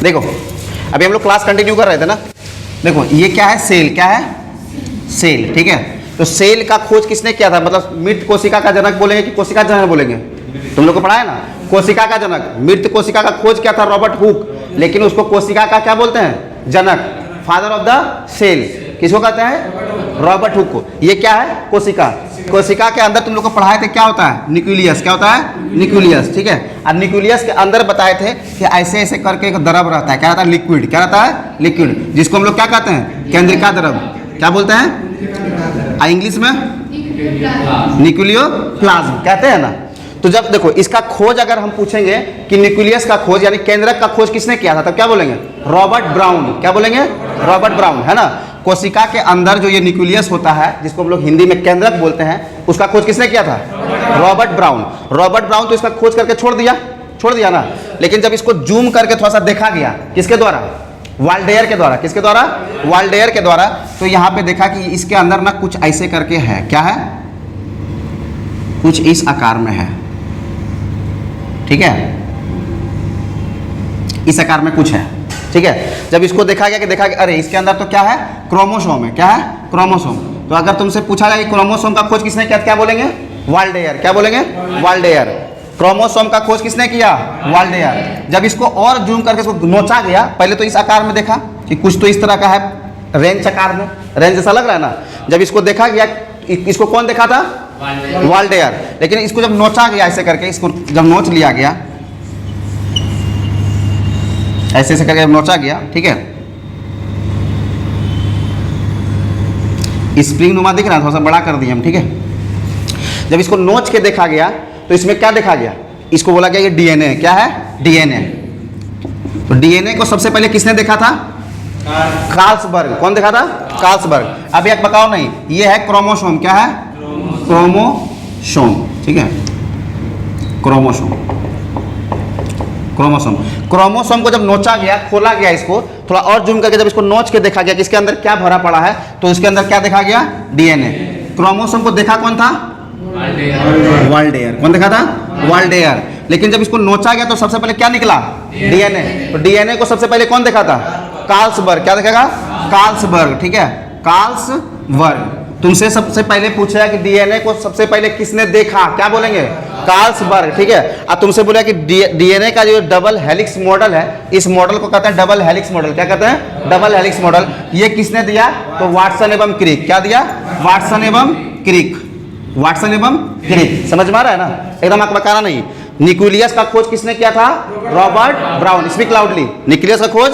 देखो अभी हम लोग क्लास कंटिन्यू कर रहे थे ना। देखो ये क्या है, सेल, क्या है, सेल, ठीक है। तो सेल का खोज किसने किया था, मतलब मृत कोशिका का जनक बोलेंगे कि कोशिका जनक बोलेंगे? तुम लोग को पढ़ा है ना, कोशिका का जनक। मृत कोशिका का खोज किया था रॉबर्ट हुक, लेकिन उसको कोशिका का क्या बोलते हैं, जनक, फादर ऑफ द सेल। किसको कहते हैं, रॉबर्ट हुक को। ये क्या है, कोशिका। कोशिका के अंदर तुम लोग को पढ़ाए थे क्या होता है, न्यूक्लियस। क्या होता है, न्यूक्लियस, ठीक है। और न्यूक्लियस के अंदर बताए थे कि ऐसे ऐसे करके एक द्रव रहता है, क्या रहता है, लिक्विड। क्या रहता है, लिक्विड, जिसको हम लोग क्या कहते हैं, केंद्रिका द्रव। क्या बोलते हैं इंग्लिश में, न्यूक्लियोप्लाज्म कहते हैं ना। तो जब देखो इसका खोज अगर हम पूछेंगे कि न्यूक्लियस का खोज यानी केंद्रक का खोज किसने किया था, तब क्या बोलेंगे, रॉबर्ट ब्राउन। क्या बोलेंगे, रॉबर्ट ब्राउन, है ना। कोशिका के अंदर जो ये न्यूक्लियस होता है, जिसको हम लोग हिंदी में केंद्रक बोलते हैं, उसका खोज किसने किया था, रॉबर्ट ब्राउन। रॉबर्ट ब्राउन तो इसका खोज करके छोड़ दिया ना। लेकिन जब इसको जूम करके थोड़ा सा देखा गया, किसके द्वारा, वाल्डेयर के द्वारा। किसके द्वारा, वाल्डेयर के द्वारा। तो यहाँ पे देखा कि इसके अंदर ना कुछ ऐसे करके है, क्या है, कुछ इस आकार में है, ठीक है, इस आकार में कुछ है, ठीक है। जब इसको देखा गया अरे इसके अंदर तो क्या है, क्रोमोसोम है। क्या है, क्रोमोसोम। तो अगर तुमसे पूछा जाए कि क्रोमोसोम का खोज किसने किया, क्या बोलेंगे, वाल्डेयर। क्या बोलेंगे, वाल्डेयर। क्रोमोसोम का खोज किसने किया, वाल्डेयर। जब इसको और जूम करके इसको नोचा गया, पहले तो इस आकार में देखा कि कुछ तो इस तरह का है, रेंज आकार में, रेंज जैसा लग रहा है ना। जब इसको देखा गया, इसको कौन देखा था, वाल्डेयर। लेकिन इसको जब नोचा गया ऐसे करके, इसको जब नोच लिया गया, ऐसे ऐसे करके नोचा गया, ठीक है। स्प्रिंग नुमा दिख रहा है, थोड़ा सा बड़ा कर दिया हम, ठीक है। जब इसको नोच के देखा गया तो इसमें क्या देखा गया, इसको बोला गया ये डीएनए। क्या है, डीएनए। तो डीएनए को सबसे पहले किसने देखा था, कार्लसबर्ग। कौन देखा था, कार्लसबर्ग। अब एक बताओ नहीं, ये है क्रोमोसोम। क्या है, क्रोमोसोम, ठीक है, क्रोमोसोम। क्रोमोसोम को जब नोचा गया, खोला गया, इसको थोड़ा और जूम करके जब इसको नोच के देखा गया कि इसके अंदर क्या भरा पड़ा है, तो इसके अंदर क्या देखा गया, डीएनए। क्रोमोसोम को देखा कौन था, वाल्डेयर। कौन देखा था, वाल्डेयर। लेकिन जब इसको नोचा गया तो सबसे पहले क्या निकला, डीएनए। तो डीएनए को सबसे पहले कौन देखा था, कार्लसबर्ग। क्या देखेगा, कार्लसबर्ग, ठीक है, कार्लसबर्ग। तुमसे सबसे पहले पूछा कि डीएनए को सबसे पहले किसने देखा, क्या बोलेंगे, कार्लसबर्ग, ठीक है। और तुमसे बोला कि डीएनए का जो डबल हेलिक्स मॉडल है, इस मॉडल को कहते हैं डबल हेलिक्स मॉडल। क्या कहते हैं, डबल हेलिक्स मॉडल। ये किसने दिया, तो वाटसन एवं क्रिक। क्या दिया, वाटसन एवं क्रिक, वाटसन एवं क्रिक। समझ में आ रहा है ना, एकदम आपको बताना नहीं। न्यूक्लियस का खोज किसने किया था, Robert brown. Speak loudly. Nucleus का खोज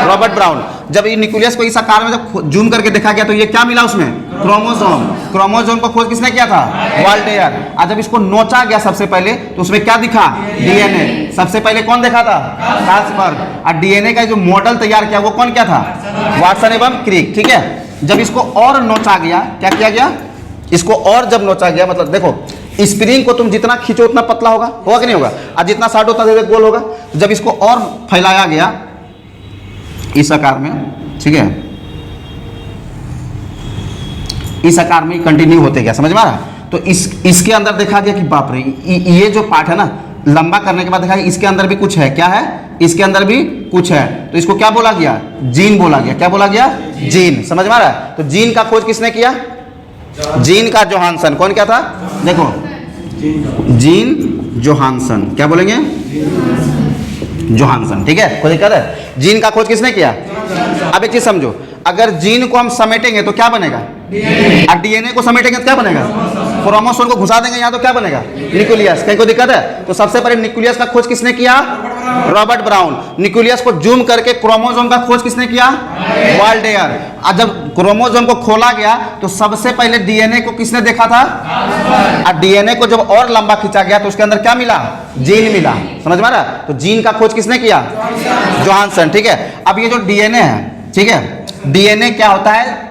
रॉबर्ट ब्राउन। जब ये न्यूक्लियस को इस आकार में जब जूम करके देखा गया तो ये क्या मिला उसमें, क्रोमोसोम। क्रोमोसोम को खोज किसने किया था, वाल्डेयर। और जब इसको नोचा गया सबसे पहले तो उसमें क्या दिखा, डीएनए। सबसे पहले कौन देखा था, कार्लसबर्ग। और डीएनए का जो मॉडल तैयार किया वो कौन किया था, वाटसन एवं क्रिक, ठीक है। जब इसको और नोचा गया, क्या किया गया, इसको और जब नोचा गया, मतलब देखो स्प्रिंग को तुम जितना खींचो उतना पतला होगा कि नहीं होगा, और जितना साटो उतना गोल होगा। जब इसको और फैलाया गया इस आकार में, ठीक है, इस आकार में कंटिन्यू होते गया, समझ में आ रहा। तो इसके अंदर देखा गया कि बाप रे, ये जो पार्ट है ना, लंबा करने के बाद देखा गया इसके अंदर भी कुछ है। क्या है, इसके अंदर भी कुछ है। तो इसको क्या बोला गया, जीन बोला गया। क्या बोला गया, जीन। समझ में आ रहा है। तो जीन का खोज किसने किया, जीन का जोहानसन। कौन क्या था, देखो, जीन जोहानसन। क्या बोलेंगे, जोहानसन, ठीक है, कोई दिक्कत है। जीन का खोज किसने किया। अब एक चीज समझो, अगर जीन को हम समेटेंगे तो क्या बनेगा, और डीएनए को समेटेंगे तो क्या बनेगा, क्रोमोसोम को घुसा देंगे यहाँ तो क्या बनेगा, न्यूक्लियस। कहीं कोई दिक्कत है। तो सबसे पहले न्यूक्लियस का खोज किसने किया, रॉबर्ट ब्राउन। न्यूक्लियस को जूम करके क्रोमोसोम का खोज किसने किया, वाल्डेयर। और जब क्रोमोसोम को खोला गया तो सबसे पहले डीएनए को किसने देखा था, और डीएनए को जब और लंबा खींचा गया तो उसके अंदर क्या मिला, जीन मिला। समझ में आ रहा। तो जीन का खोज किसने किया, जोहानसन, ठीक है। अब ये जो डीएनए है, ठीक है, डीएनए क्या होता है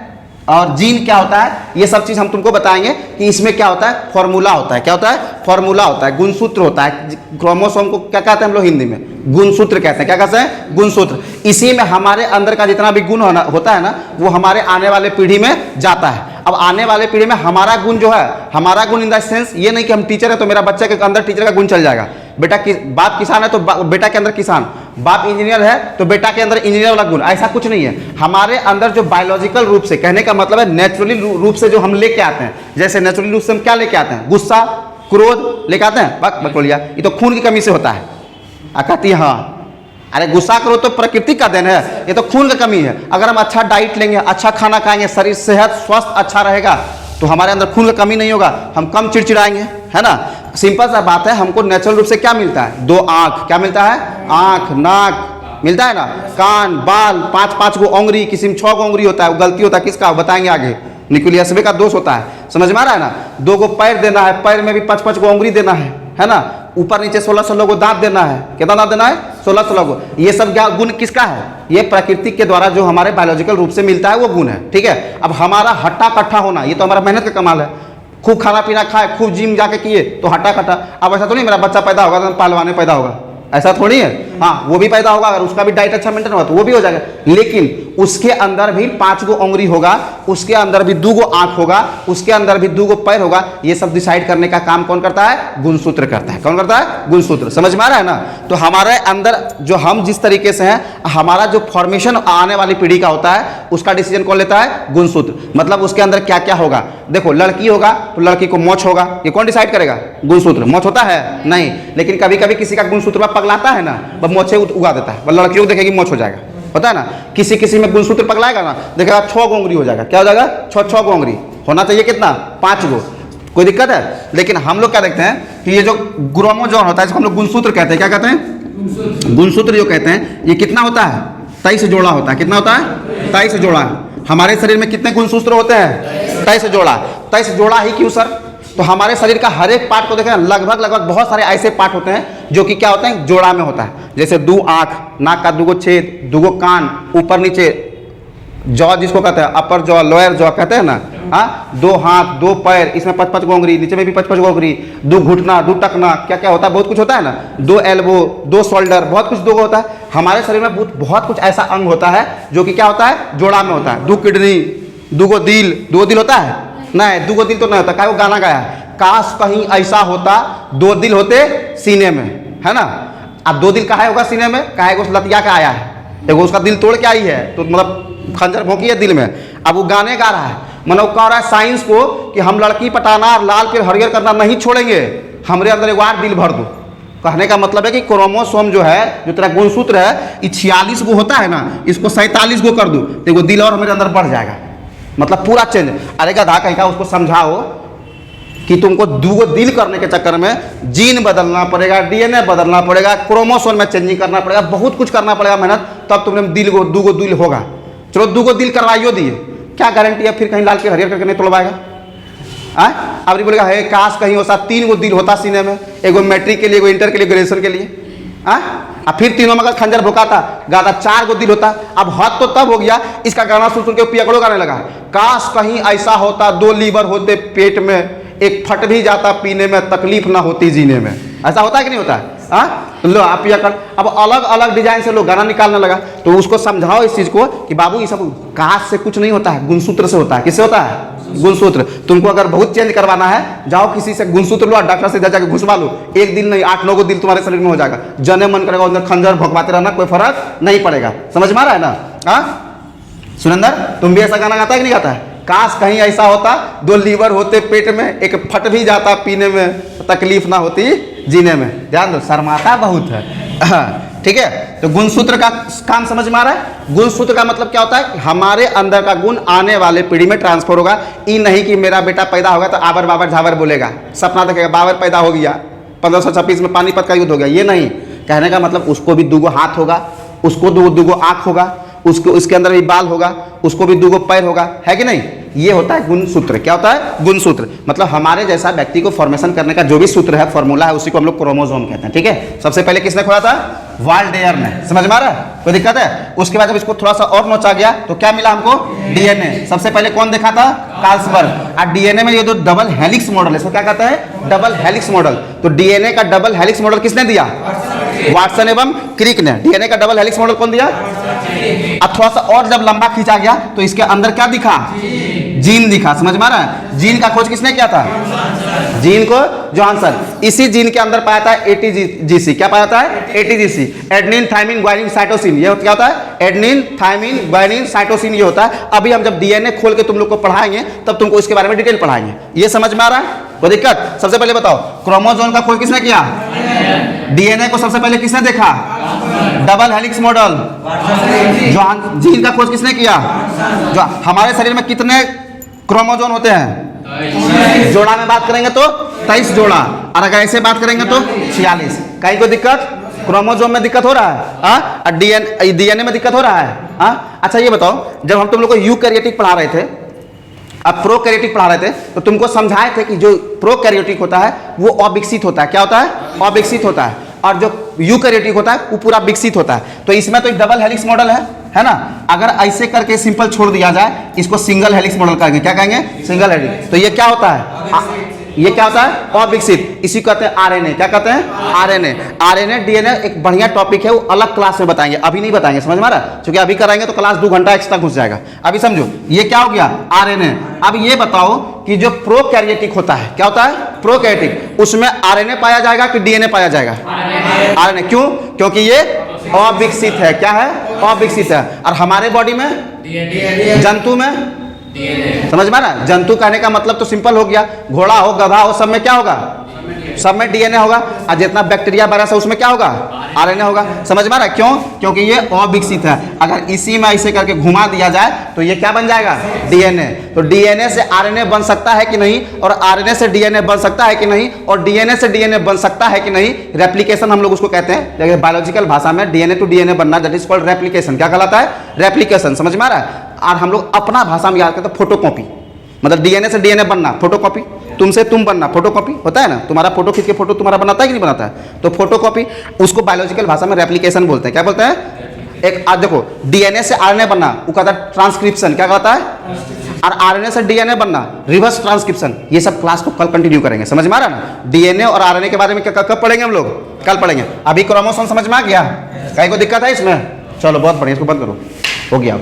और जीन क्या होता है, ये सब चीज हम तुमको बताएंगे कि इसमें क्या होता है, फॉर्मूला होता है। क्या होता है, फॉर्मूला होता है, गुणसूत्र होता है। क्रोमोसोम को क्या कहते हैं हम लोग हिंदी में, गुणसूत्र कहते हैं। क्या कहते हैं, गुणसूत्र। इसी में हमारे अंदर का जितना भी गुण होता है ना, वो हमारे आने वाले पीढ़ी में जाता है। अब आने वाले पीढ़ी में हमारा गुण जो है, हमारा गुण इन द सेंस ये नहीं कि हम टीचर है तो मेरा बच्चे के अंदर टीचर का गुण चल जाएगा। बेटा बाप किसान है तो बेटा के अंदर किसान, बाप इंजीनियर है तो बेटा के अंदर इंजीनियर वाला गुण, ऐसा कुछ नहीं है। हमारे अंदर जो बायोलॉजिकल रूप से, कहने का मतलब है नेचुरली रूप से जो हम लेके आते हैं, जैसे नेचुरली रूप से हम क्या लेके आते हैं, गुस्सा, क्रोध लेके आते हैं, बकलोलिया, ये तो खून की कमी से होता है। कहती है हाँ, अरे गुस्सा करो तो प्रकृति का देन है, ये तो खून की कमी है। अगर हम अच्छा डाइट लेंगे, अच्छा खाना खाएंगे, शरीर सेहत स्वस्थ अच्छा रहेगा तो हमारे अंदर खून की कमी नहीं होगा, हम कम चिड़चिड़ाएंगे, है ना। सिंपल सा बात है, हमको नेचुरल रूप से क्या मिलता है, 2 आँख, क्या मिलता है, आँख, नाक मिलता है ना, कान, बाल, 5-5 गो उंगली, किसी में 6 गो उंगली होता है, वो गलती होता है किसका बताएंगे आगे, न्यूक्लियस का दोष होता है, समझ में आ रहा है ना। 2 गो पैर देना है, पैर में भी 5-5 गो उंगली देना है ना। ऊपर नीचे 16-16 गो दांत देना है, कितना दांत देना है, 16-16 गो। ये सब क्या गुण किसका है, ये प्रकृति के द्वारा जो हमारे बायोलॉजिकल रूप से मिलता है वो गुण है, ठीक है। अब हमारा हट्टा कट्ठा होना, ये तो हमारा मेहनत का कमाल है। खूब खाना पीना खाए, खूब जिम जाके किए तो हट्टा कट्टा। अब ऐसा तो नहीं मेरा बच्चा पैदा होगा तो पहलवान पैदा होगा, ऐसा थोड़ी है। हाँ, वो भी पैदा होगा, अगर उसका भी डाइट अच्छा मेंटेन होगा तो वो भी हो जाएगा, लेकिन उसके अंदर भी 5 गो उंगली होगा, उसके अंदर भी 2 गो आंख होगा, उसके अंदर भी 2 गो पैर होगा। ये सब डिसाइड करने का काम कौन करता है, गुणसूत्र करता है। कौन करता है, गुणसूत्र। समझ में आ रहा है ना। तो हमारे अंदर जो हम जिस तरीके से हैं, हमारा जो फॉर्मेशन आने वाली पीढ़ी का होता है उसका डिसीजन कौन लेता है, गुणसूत्र। मतलब उसके अंदर क्या क्या होगा। देखो, लड़की होगा तो लड़की को मोछ होगा, ये कौन डिसाइड करेगा, गुणसूत्र। मोछ होता है नहीं, लेकिन कभी कभी किसी का गुणसूत्र पगलाता है ना, वह मोछे उगा देता है, वह लड़कियों को देखेगी मोछ हो जाएगा, पता है ना। किसी किसी में गुणसूत्र पगलाएगा ना, देखेगा 6 गो उंगली हो जाएगा, क्या हो जाएगा, 6 गो उंगली होना चाहिए, कितना, 5 गो, कोई दिक्कत है। लेकिन हम लोग क्या देखते हैं कि ये जो क्रोमोसोम होता है इसको हम लोग गुणसूत्र कहते हैं। क्या कहते हैं, गुणसूत्र जो कहते हैं, ये कितना होता है, 23 जोड़ा होता है। कितना होता है, 23 जोड़ा। हमारे शरीर में कितने गुणसूत्र होते हैं, 23 जोड़ा। 23 जोड़ा ही क्यों सर, तो हमारे शरीर का हर एक पार्ट को देखें, लगभग बहुत सारे ऐसे पार्ट होते हैं जो कि क्या होते हैं, जोड़ा में होता है। जैसे 2 आँख, नाक का 2 गो छेद, 2 गो कान, ऊपर नीचे जॉ जिसको कहते हैं, अपर जॉ लोअर जॉ कहते हैं ना, हाँ, 2 हाथ 2 पैर, इसमें 5-5 गो उंगली, नीचे में भी 5-5 गो उंगली, 2 घुटना 2 टकना, क्या क्या होता है, बहुत कुछ होता है ना, 2 एल्बो 2 शोल्डर, बहुत कुछ 2 होता है। हमारे शरीर में बहुत कुछ ऐसा अंग होता है जो कि क्या होता है, जोड़ा में होता है। 2 किडनी, 2 गो दिल, 2 गो दिल होता है नहीं, 2 गो दिल तो नहीं होता। क्या वो गाना गाया है, काश कहीं ऐसा होता 2 दिल होते सीने में, है ना। अब 2 दिल कहा होगा सीने में, कहा उस लतिया का आया है, देखो उसका दिल तोड़ के आई है तो मतलब खंजर भोंकी है दिल में। अब वो गाने गा रहा है, मतलब कह रहा है साइंस को कि हम लड़की पटाना, लाल फिर हरियर करना नहीं छोड़ेंगे, हमारे अंदर एक बार दिल भर दो। कहने का मतलब है कि क्रोमोसोम जो है, जो तेरा गुणसूत्र है, ये 46 गो होता है ना, इसको 47 गो कर दो, देखो दिल और हमारे अंदर बढ़ जाएगा, मतलब पूरा चेंज। अरे गधा कहीं का उसको समझाओ कि तुमको 2 गो दिल करने के चक्कर में जीन बदलना पड़ेगा, डीएनए बदलना पड़ेगा, क्रोमोसोम में चेंजिंग करना पड़ेगा, बहुत कुछ करना पड़ेगा मेहनत, तब तुमने 2 गो दिल होगा। चलो 2 गो दिल करवाइयो दिए, क्या गारंटी है फिर कहीं लाल के हरियर करके नहीं तोड़वाएगा। अब नहीं बोलेगा, हे काश कहीं होता 3 गो दिल होता सीने में, एगो मैट्रिक के लिए, एगो इंटर के लिए, ग्रेजुएशन के लिए, अब फिर तीनों में अगर खंजर भोकाता गाता 4 गो दिल होता। अब हद तो तब हो गया, इसका गाना सुन के पियकड़ो गाने लगा, काश कहीं ऐसा होता 2 लीवर होते पेट में, एक फट भी जाता पीने में, तकलीफ ना होती जीने में। ऐसा होता है कि नहीं होता है, लो आप पियकड़। अब अलग अलग डिजाइन से लोग गाना निकालने लगा, तो उसको समझाओ इस चीज को कि बाबू ये सब काश से कुछ नहीं होता है, गुणसूत्र से होता है। किससे होता है, गुणसूत्र। तुमको अगर बहुत चेंज करवाना है, जाओ किसी से गुणसूत्र लो, डॉक्टर से जाके घुसवा लो, 1 दिन नहीं 8-9 गो दिल तुम्हारे शरीर में हो जाएगा, जने मन करेगा उधर खंजर भोंकवाते रहना, कोई फर्क नहीं पड़ेगा। समझ में आ रहा है ना। सुरेंद्र, तुम भी ऐसा गाना गाता है कि नहीं गाता है, काश कहीं ऐसा होता 2 लीवर होते पेट में, एक फट भी जाता पीने में, तकलीफ ना होती जीने में। ध्यान दो, शर्माता बहुत है, ठीक है। तो गुणसूत्र का काम समझ में आ रहा है। गुणसूत्र का मतलब क्या होता है, हमारे अंदर का गुण आने वाले पीढ़ी में ट्रांसफर होगा। ये नहीं कि मेरा बेटा पैदा होगा तो आबर बाबर झाबर बोलेगा, सपना देखेगा बाबर पैदा हो गया, 1526 में पानीपत का युद्ध हो गया, ये नहीं। कहने का मतलब उसको भी 2 गो हाथ होगा, उसको 2 गो आँख होगा, उसको उसके अंदर भी बाल होगा, उसको भी 2 गो पैर होगा, है कि नहीं। ये होता है गुणसूत्र। क्या होता है, गुणसूत्र। मतलब हमारे जैसा व्यक्ति को फॉर्मेशन करने का जो भी सूत्र है, फॉर्मूला है, उसी को हम लोग क्रोमोसोम कहते हैं, ठीक है। सबसे पहले किसने खोला था, वाल्डेयर ने। समझ में आ रहा है, कोई दिक्कत है। उसके बाद जब इसको थोड़ा सा और नोचा गया तो क्या मिला हमको, डीएनए। सबसे पहले कौन देखा था, कार्लसबर्ग। और डीएनए में ये जो डबल हेलिक्स मॉडल है, इसको क्या कहता है, डबल हेलिक्स मॉडल। तो डीएनए का डबल हेलिक्स मॉडल किसने दिया, वाटसन एवं क्रिक ने। डीएनए का डबल हेलिक्स मॉडल कौन दिया। अब थोड़ा सा और जब लंबा खींचा गया तो इसके अंदर क्या दिखा, जीन दिखा। समझ में आ रहा है, जीन का खोज किसने किया था, जीन को जॉनसन, इसी जीन के अंदर पाया था एटीजीसी। क्या पाया था? ATGC, adenine thymine guanine cytosine. ये क्या होता है? एडेनिन थायमिन ग्वानिन साइटोसिन ये होता है। अभी हम जब डीएनए खोल के तुम लोग को पढ़ाएंगे तब तुमको इसके बारे में डिटेल पढ़ाएंगे। ये समझ में आ रहा है? कोई दिक्कत? सबसे पहले बताओ, क्रोमोसोम का खोज किसने किया? डीएनए को सबसे पहले किसने देखा? Double helix model. जीन का खोज किसने किया? जो हमारे शरीर में कितने क्रोमोसोम होते हैं? जोड़ा में बात करेंगे तो 23 जोड़ा, और अगर ऐसे बात करेंगे तो 46। कहीं कोई दिक्कत? क्रोमोसोम में दिक्कत हो रहा है? डीएनए में दिक्कत हो रहा है? अच्छा ये बताओ, जब हम तुम लोग को यूकैरियोटिक पढ़ा रहे थे, अब प्रोकैरियोटिक पढ़ा रहे थे, तो तुमको समझाए थे कि जो प्रोकैरियोटिक होता है वो अविकसित होता है। क्या होता है? अविकसित होता है। और जो यूकैरियोटिक होता है वो पूरा विकसित होता है। तो इसमें तो एक डबल हेलिक्स मॉडल है ना? अगर ऐसे करके सिंपल छोड़ दिया जाए, इसको सिंगल हेलिक्स मॉडल कहेंगे। क्या कहेंगे? Single helix. तो ये क्या होता है? ये क्या होता है? अविकसित। इसी को कहते हैं आरएनए। क्या कहते हैं? आरएनए। आरएनए डीएनए एक बढ़िया टॉपिक है, वो अलग क्लास में बताएंगे, अभी नहीं बताएंगे। समझ में आ रहा है? क्योंकि अभी कराएंगे तो क्लास 2 घंटा एक्स्ट्रा घुस जाएगा। अभी समझो ये क्या हो गया? आरएनए। अब ये बताओ कि जो प्रोकैरियोटिक होता है, क्या होता है? प्रोकैरियोटिक, उसमें आरएनए पाया जाएगा कि डीएनए पाया जाएगा? आरएनए। क्यों? क्योंकि ये अविकसित है। क्या है? अविकसित है। और हमारे बॉडी में, जंतु में समझ में आ रहा है? जंतु कहने का मतलब तो सिंपल हो गया, घोड़ा हो, गधा हो, सब में क्या होगा? सब में डीएनए होगा। और जितना बैक्टीरिया वायरस है उसमें क्या होगा? आरएनए होगा। समझ में आ रहा है? क्यों? क्योंकि ये अविकसित है। अगर इसी में ऐसे करके घुमा दिया जाए तो ये क्या बन जाएगा? डीएनए। तो डीएनए से आरएनए बन सकता है कि नहीं, और आरएनए से डीएनए बन सकता है कि नहीं, और डीएनए से डीएनए बन सकता है कि नहीं, रेप्लिकेशन हम लोग उसको कहते हैं। बायोलॉजिकल भाषा में डीएनए टू डीएनए बनना, दैट इज कॉल्ड रेप्लिकेशन। क्या कहलाता है? रेप्लिकेशन। समझ में आ रहा है? और हम लोग अपना भाषा में याद करते हैं फोटोकॉपी, मतलब डीएनए से डीएनए बनना फोटोकॉपी, तुमसे तुम बनना फोटोकॉपी होता है ना। तुम्हारा फोटो खींच के फोटो तुम्हारा बनाता है कि नहीं बनाता है? तो फोटोकॉपी, उसको बायोलॉजिकल भाषा में रेप्लिकेशन बोलते हैं। क्या बोलते हैं? एक आज देखो, डीएनए से आरएनए बनना वो कहता है ट्रांसक्रिप्शन। क्या कहता है? और आरएनए से डीएनए बनना रिवर्स ट्रांसक्रिप्शन। ये सब क्लास को कल कंटिन्यू करेंगे। समझ में आ रहा है ना? डीएनए और आरएनए के बारे में कब पढ़ेंगे हम लोग? कल पढ़ेंगे। अभी क्रोमोसोम समझ में आ गया? कहीं को दिक्कत है इसमें? चलो बहुत बढ़िया, इसको बंद करो, हो गया।